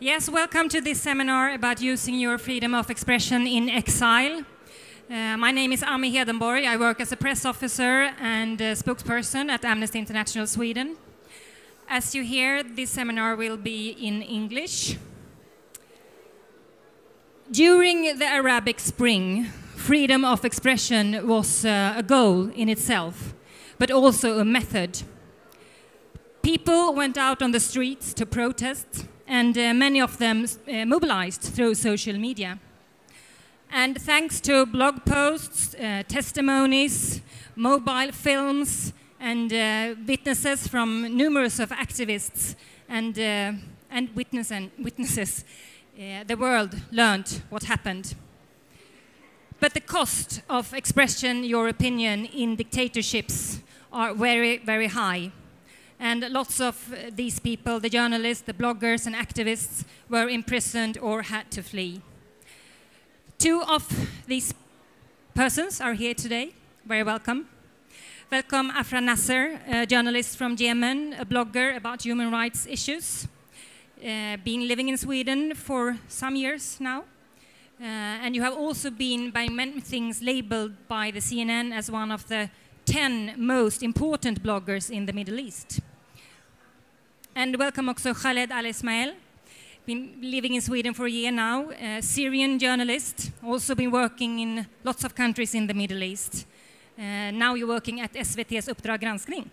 Yes, welcome to this seminar about using your freedom of expression in exile. My name is Hedenborg. I work as a press officer and spokesperson at Amnesty International Sweden. As you hear, this seminar will be in English. During the Arabic Spring, freedom of expression was a goal in itself, but also a method. People went out on the streets to protest, and many of them mobilized through social media. And thanks to blog posts, testimonies, mobile films, and witnesses from numerous of activists and witnesses, the world learned what happened. But the cost of expressing your opinion in dictatorships are very, very high. And lots of these people, the journalists, the bloggers and activists, were imprisoned or had to flee. Two of these persons are here today. Very welcome. Welcome Afrah Nasser, a journalist from Yemen, a blogger about human rights issues. Been living in Sweden for some years now. And you have also been, by many things, labeled by the CNN as one of the 10 most important bloggers in the Middle East. And welcome also Khaled Alesmael, been living in Sweden for a year now, a Syrian journalist, also been working in lots of countries in the Middle East. Now you're working at SVT's Uppdrag granskning.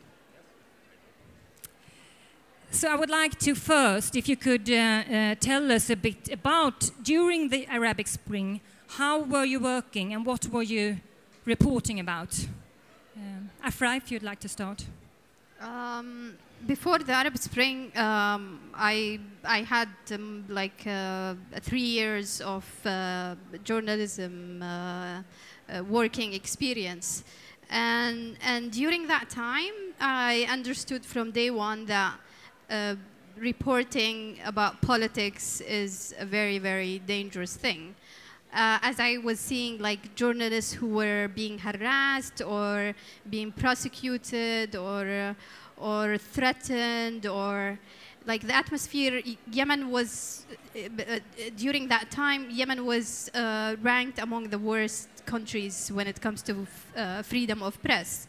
So I would like to first, if you could tell us a bit about, during the Arabic Spring, how were you working and what were you reporting about? Afrah, if you'd like to start. Before the Arab Spring, I had like 3 years of journalism working experience, and during that time, I understood from day one that reporting about politics is a very, very dangerous thing. As I was seeing like journalists who were being harassed or being prosecuted or threatened, or like the atmosphere, Yemen was, during that time, Yemen was ranked among the worst countries when it comes to freedom of press.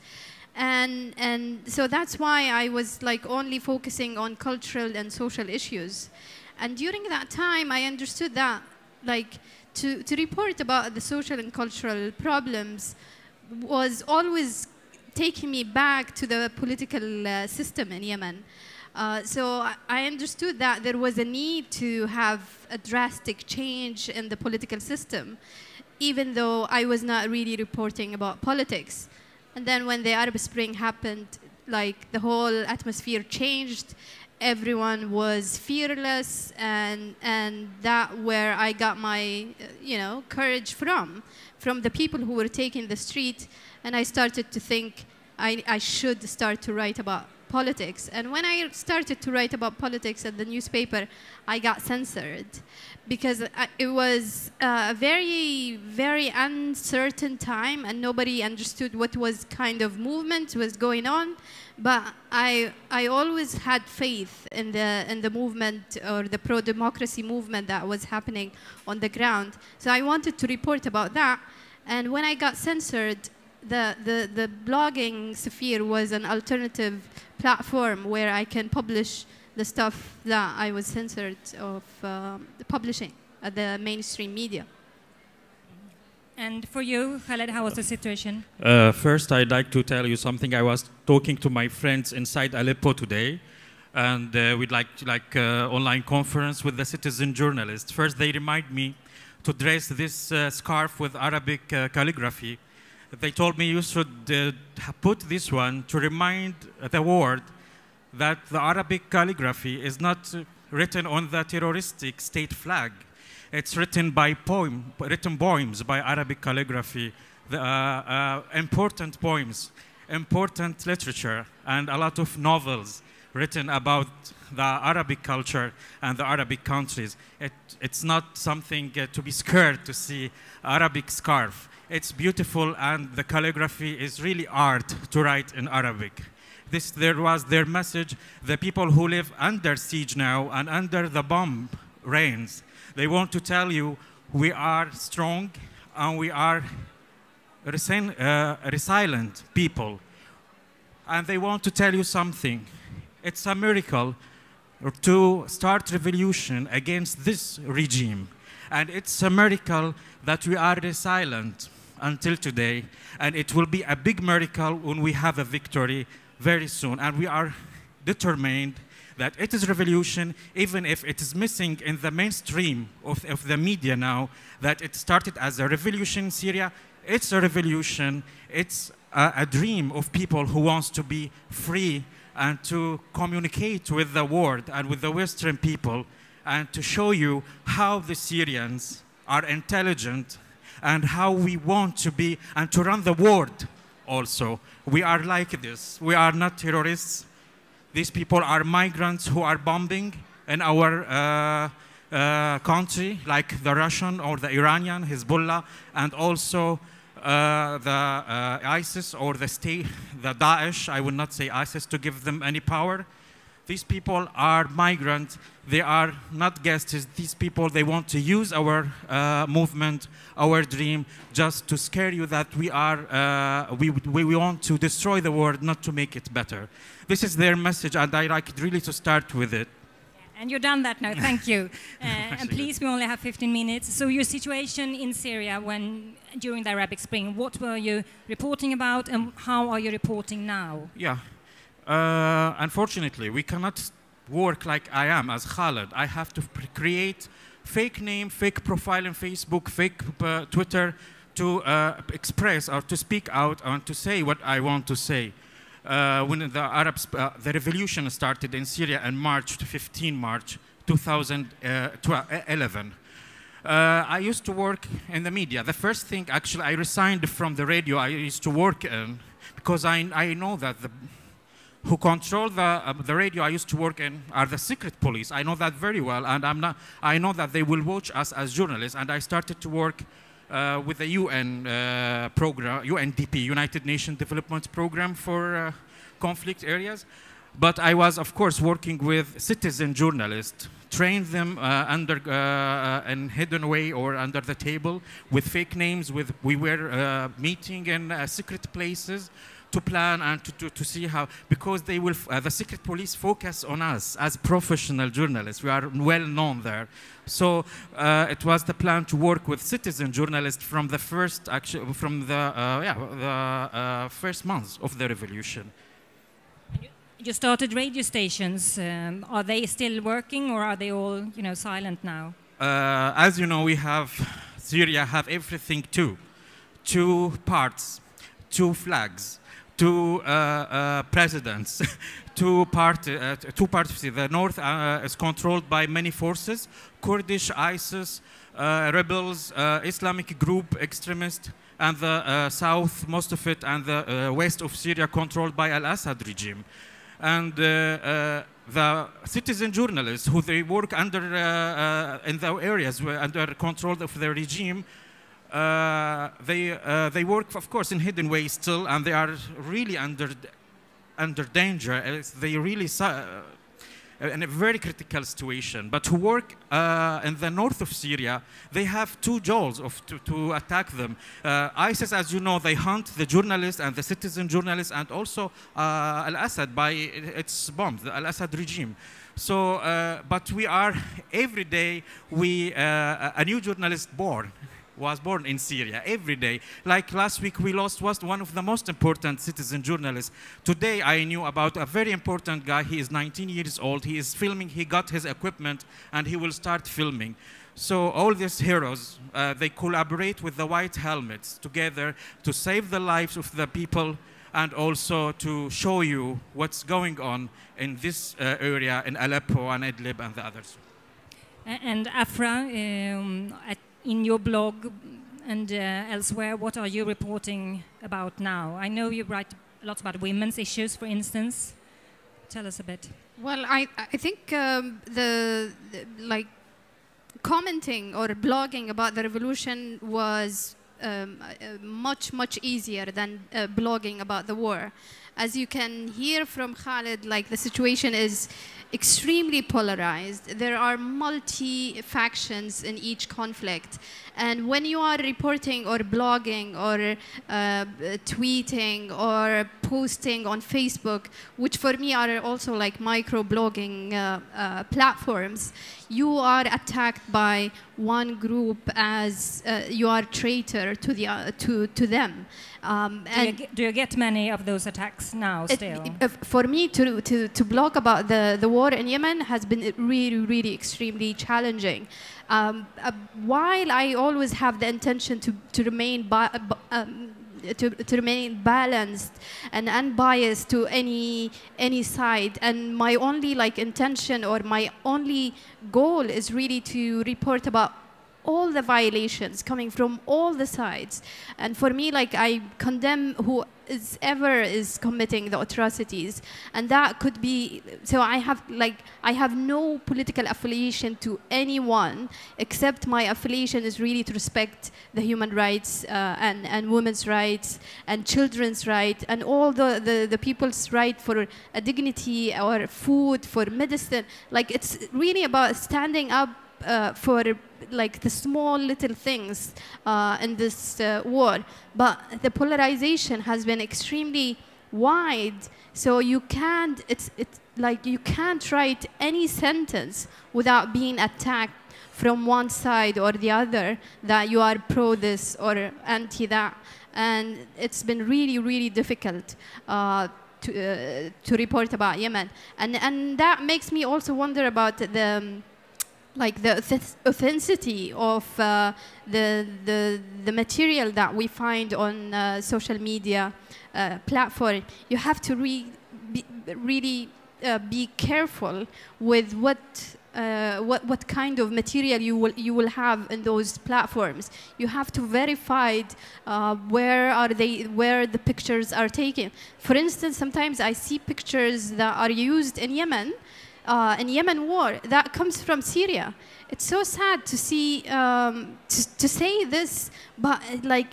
And so that's why I was like only focusing on cultural and social issues. And during that time, I understood that like to report about the social and cultural problems was always taking me back to the political system in Yemen. So I understood that there was a need to have a drastic change in the political system, even though I was not really reporting about politics. And then when the Arab Spring happened, like the whole atmosphere changed. Everyone was fearless, and that where I got my courage from the people who were taking the street, and I started to think I should start to write about politics. And when I started to write about politics at the newspaper, I got censored because it was a very, very uncertain time, and nobody understood what was kind of movement was going on. But I always had faith in the movement, or the pro-democracy movement that was happening on the ground. So I wanted to report about that. And when I got censored, the blogging sphere was an alternative platform where I can publish the stuff that I was censored of publishing at the mainstream media. And for you, Khaled, how was the situation? First, I'd like to tell you something. I was talking to my friends inside Aleppo today, and we'd like online conference with the citizen journalists. First, they remind me to dress this scarf with Arabic calligraphy. They told me you should put this one to remind the world that the Arabic calligraphy is not written on the terroristic state flag. It's written poems by Arabic calligraphy, important poems, important literature, and a lot of novels written about the Arabic culture and the Arabic countries. It's not something to be scared to see Arabic scarf. It's beautiful, and the calligraphy is really art to write in Arabic. There was their message. The people who live under siege now and under the bomb reigns. They want to tell you we are strong and we are resilient people. And they want to tell you something. It's a miracle to start revolution against this regime. And it's a miracle that we are resilient until today. And it will be a big miracle when we have a victory very soon. And we are determined that it is revolution, even if it is missing in the mainstream of the media now, that it started as a revolution in Syria. It's a revolution. It's a dream of people who wants to be free and to communicate with the world and with the Western people and to show you how the Syrians are intelligent and how we want to be and to run the world also. We are like this. We are not terrorists. These people are migrants who are bombing in our country, like the Russian or the Iranian, Hezbollah, and also the ISIS or the state, the Daesh. I would not say ISIS to give them any power. These people are migrants. They are not guests. These people, they want to use our movement, our dream, just to scare you that we want to destroy the world, not to make it better. This is their message, and I like really to start with it. And you've done that now, thank you. And please, we only have 15 minutes. So your situation in Syria during the Arabic Spring, what were you reporting about and how are you reporting now? Yeah, unfortunately, we cannot work like I am as Khaled. I have to create fake name, fake profile on Facebook, fake Twitter to express or to speak out and to say what I want to say. When the revolution started in Syria in March 2011. I used to work in the media. The first thing, actually, I resigned from the radio I used to work in because I know that who control the radio I used to work in are the secret police. I know that very well, and I know that they will watch us as journalists. And I started to work with the UN program, UNDP, United Nations Development Program for conflict areas. But I was, of course, working with citizen journalists, trained them in hidden way or under the table with fake names. We were meeting in secret places to plan and to see how, because they will, the secret police focus on us as professional journalists. We are well known there. So it was the plan to work with citizen journalists from the first, first months of the revolution. You started radio stations. Are they still working or are they all, silent now? As you know, Syria have everything too. 2 parts, 2 flags, 2 presidents, 2 parties. The north is controlled by many forces: Kurdish, ISIS, rebels, Islamic group, extremists, and the south, most of it, and the west of Syria controlled by Al-Assad regime. And the citizen journalists who they work under in the areas under control of the regime, they work, of course, in hidden ways still, and they are really under danger. They really in a very critical situation. But who work in the north of Syria, they have 2 goals to attack them. ISIS, as you know, they hunt the journalists and the citizen journalists, and also Al-Assad by its bombs, the Al-Assad regime. So, but we are, every day, a new journalist was born in Syria every day. Like last week, we lost one of the most important citizen journalists. Today, I knew about a very important guy. He is 19 years old. He is filming. He got his equipment, and he will start filming. So all these heroes, they collaborate with the white helmets together to save the lives of the people and also to show you what's going on in this area in Aleppo and Idlib and the others. And Afrah, in your blog and elsewhere, what are you reporting about now? I know you write lots about women's issues, for instance. Tell us a bit. Well, I think commenting or blogging about the revolution was much easier than blogging about the war. As you can hear from Khaled, like the situation is extremely polarized. There are multi-factions in each conflict. And when you are reporting or blogging or tweeting or posting on Facebook, which for me are also like micro-blogging platforms, you are attacked by one group as you are traitor to them. Do you get many of those attacks now still? For me to blog about the war in Yemen has been really, really extremely challenging. While I always have the intention to remain to remain balanced and unbiased to any side, and my only like intention or my only goal is really to report about all the violations coming from all the sides. And for me, like, I condemn whoever is committing the atrocities, and that could be, so I have no political affiliation to anyone, except my affiliation is really to respect the human rights and women's rights and children's rights and all the people's right for a dignity or food, for medicine. Like, it's really about standing up for like the small little things in this war. But the polarization has been extremely wide, so you can't, it's like you can't write any sentence without being attacked from one side or the other, that you are pro this or anti that. And it's been really, really difficult to report about Yemen. And that makes me also wonder about the authenticity of the material that we find on social media platform. You have to really be careful with what kind of material you will have in those platforms. You have to verify where the pictures are taken. For instance, sometimes I see pictures that are used in Yemen war that comes from Syria. It's so sad to see to say this, but like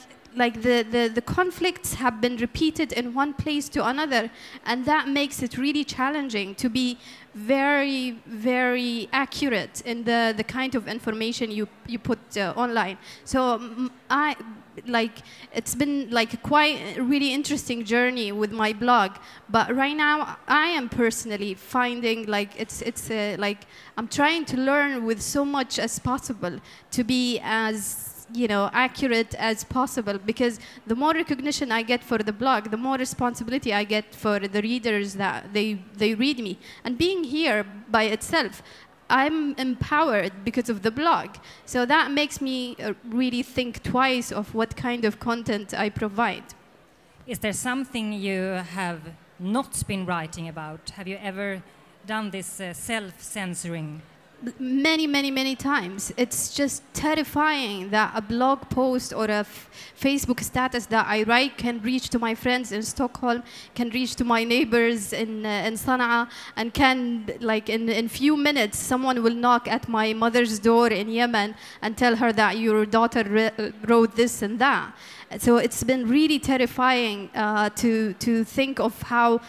the conflicts have been repeated in one place to another, and that makes it really challenging to be very, very accurate in the kind of information you put online. So it's been like quite a really interesting journey with my blog, but right now I am personally finding like it's like I'm trying to learn with so much as possible to be as accurate as possible, because the more recognition I get for the blog, the more responsibility I get for the readers that they read me. And being here by itself, I'm empowered because of the blog. So that makes me really think twice of what kind of content I provide. Is there something you have not been writing about? Have you ever done this self-censoring? Many times. It's just terrifying that a blog post or a Facebook status that I write can reach to my friends in Stockholm, can reach to my neighbors in Sana'a, and can, like, in few minutes, someone will knock at my mother's door in Yemen and tell her that your daughter wrote this and that. So it's been really terrifying to think of how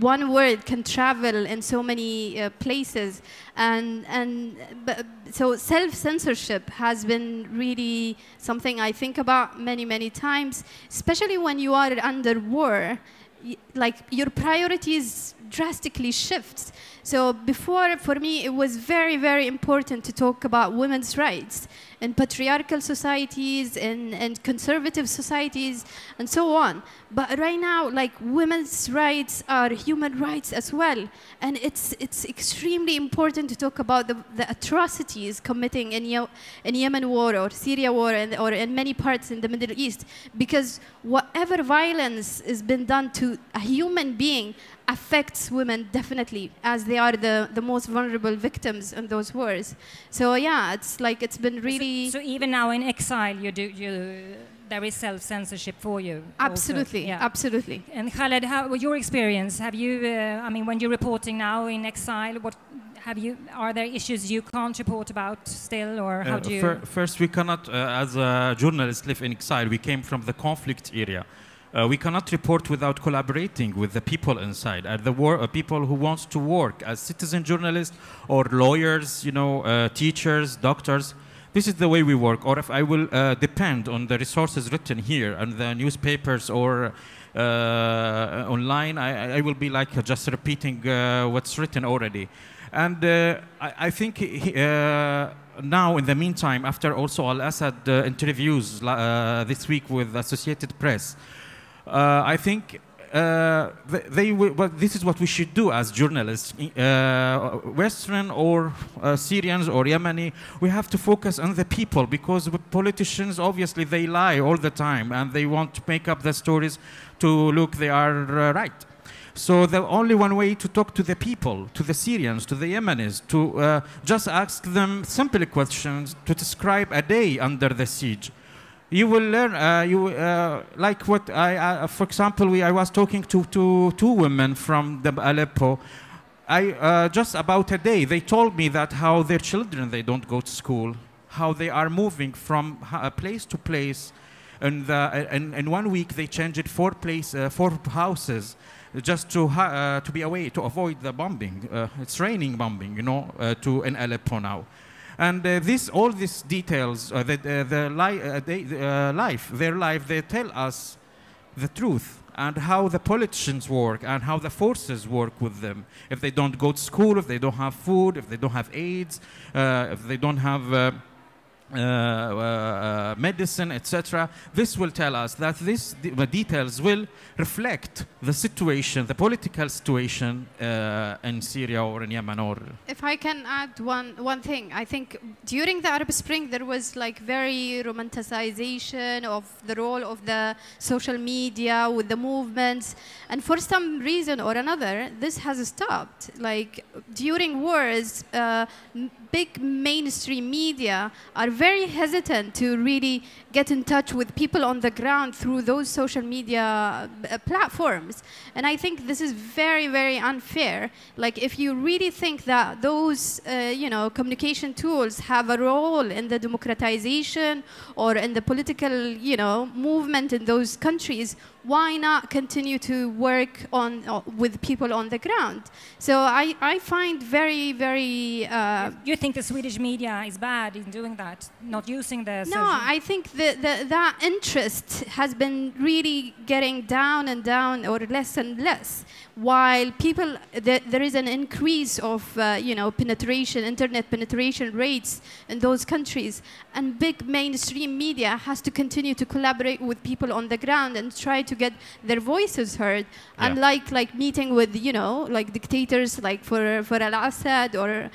one word can travel in so many places, so self-censorship has been really something I think about many times, especially when you are under war. Like, your priorities drastically shift. So before, for me, it was very important to talk about women's rights in patriarchal societies and conservative societies and so on. But right now, like, women's rights are human rights as well. And it's extremely important to talk about the atrocities committing in Yemen war or Syria war or in many parts in the Middle East. Because whatever violence has been done to a human being affects women definitely, as they are the most vulnerable victims in those wars. So yeah, it's like it's been really. So even now in exile, there is self-censorship for you. Absolutely, yeah. Absolutely. And Khaled, how your experience? Have you? I mean, when you're reporting now in exile, are there issues you can't report about still, or how do you? First, we cannot, as a journalist, live in exile. We came from the conflict area. We cannot report without collaborating with the people inside, the people who want to work as citizen journalists or lawyers, you know, teachers, doctors. This is the way we work. Or if I will depend on the resources written here and the newspapers or online, I will be like just repeating what's written already. And I think now, in the meantime, after also Al-Assad interviews this week with Associated Press, I think this is what we should do as journalists, Western or Syrians or Yemeni. We have to focus on the people, because politicians, obviously, they lie all the time and they want to make up the stories to look they are right. So the only one way to talk to the people, to the Syrians, to the Yemenis, to just ask them simple questions, to describe a day under the siege. You will learn, like what for example, I was talking to two women from the Aleppo. Just about a day, they told me that how their children, they don't go to school, how they are moving from place to place. And in 1 week, they changed 4 houses just to be away, to avoid the bombing. It's raining bombing, you know, in Aleppo now. And all these details, their life, they tell us the truth and how the politicians work and how the forces work with them. If they don't go to school, if they don't have food, if they don't have aids, if they don't have medicine, etc. This will tell us that the details will reflect the situation, the political situation in Syria or in Yemen. Or if I can add one thing, I think during the Arab Spring there was like very romanticization of the role of the social media with the movements, and for some reason or another this has stopped. Like during wars, big mainstream media are very hesitant to really get in touch with people on the ground through those social media platforms. And I think this is very, very unfair. Like if you really think that those communication tools have a role in the democratization or in the political movement in those countries, why not continue to work with people on the ground? So I find very, very... You think the Swedish media is bad in doing that, not using the... No, I think that interest has been really getting down and down, or less and less, while people, there is an increase of internet penetration rates in those countries, and big mainstream media has to continue to collaborate with people on the ground and try to get their voices heard, unlike like meeting with like dictators like for Al-Assad or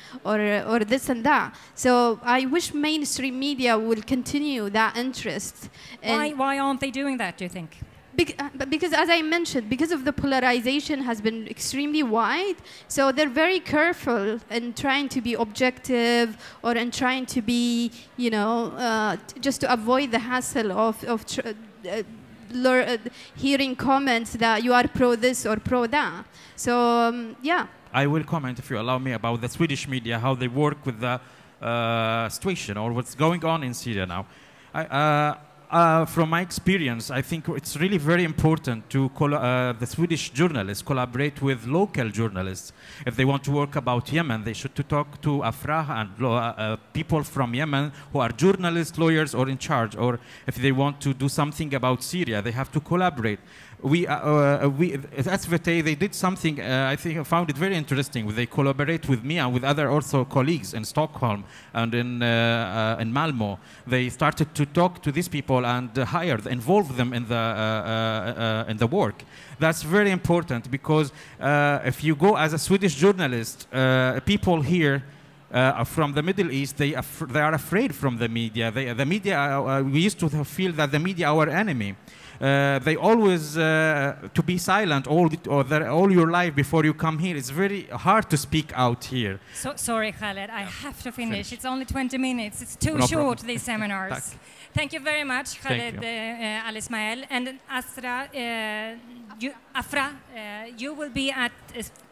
this and that. So I wish mainstream media will continue that interest. Why aren't they doing that, do you think? Because, as I mentioned, because of the polarization has been extremely wide, so they're very careful in trying to be objective or in trying to be, just to avoid the hassle of hearing comments that you are pro this or pro that. So, yeah. I will comment, if you allow me, about the Swedish media, how they work with the situation or what's going on in Syria now. From my experience, I think it's really very important to the Swedish journalists collaborate with local journalists. If they want to work about Yemen, they should talk to Afrah and people from Yemen who are journalists, lawyers, or in charge. Or if they want to do something about Syria, they have to collaborate. At SVT, they did something, I think I found it very interesting. They collaborate with me and with other also colleagues in Stockholm and in Malmö. They started to talk to these people and involve them in the work. That's very important, because if you go as a Swedish journalist, people here from the Middle East, they are afraid from the media. The media, we used to feel that the media are our enemy. They always to be silent all your life before you come here. It's very hard to speak out here. So, sorry, Khaled, I have to finish. It's only 20 minutes. It's too short, these seminars. Thank you very much, Khaled Alesmael. And Afrah, you will be at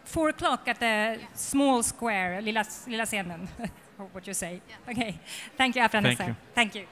4 o'clock at the small square, Lilla Scenen, or what you say. Yeah. Okay. Thank you, Afrah Nasser. Thank you.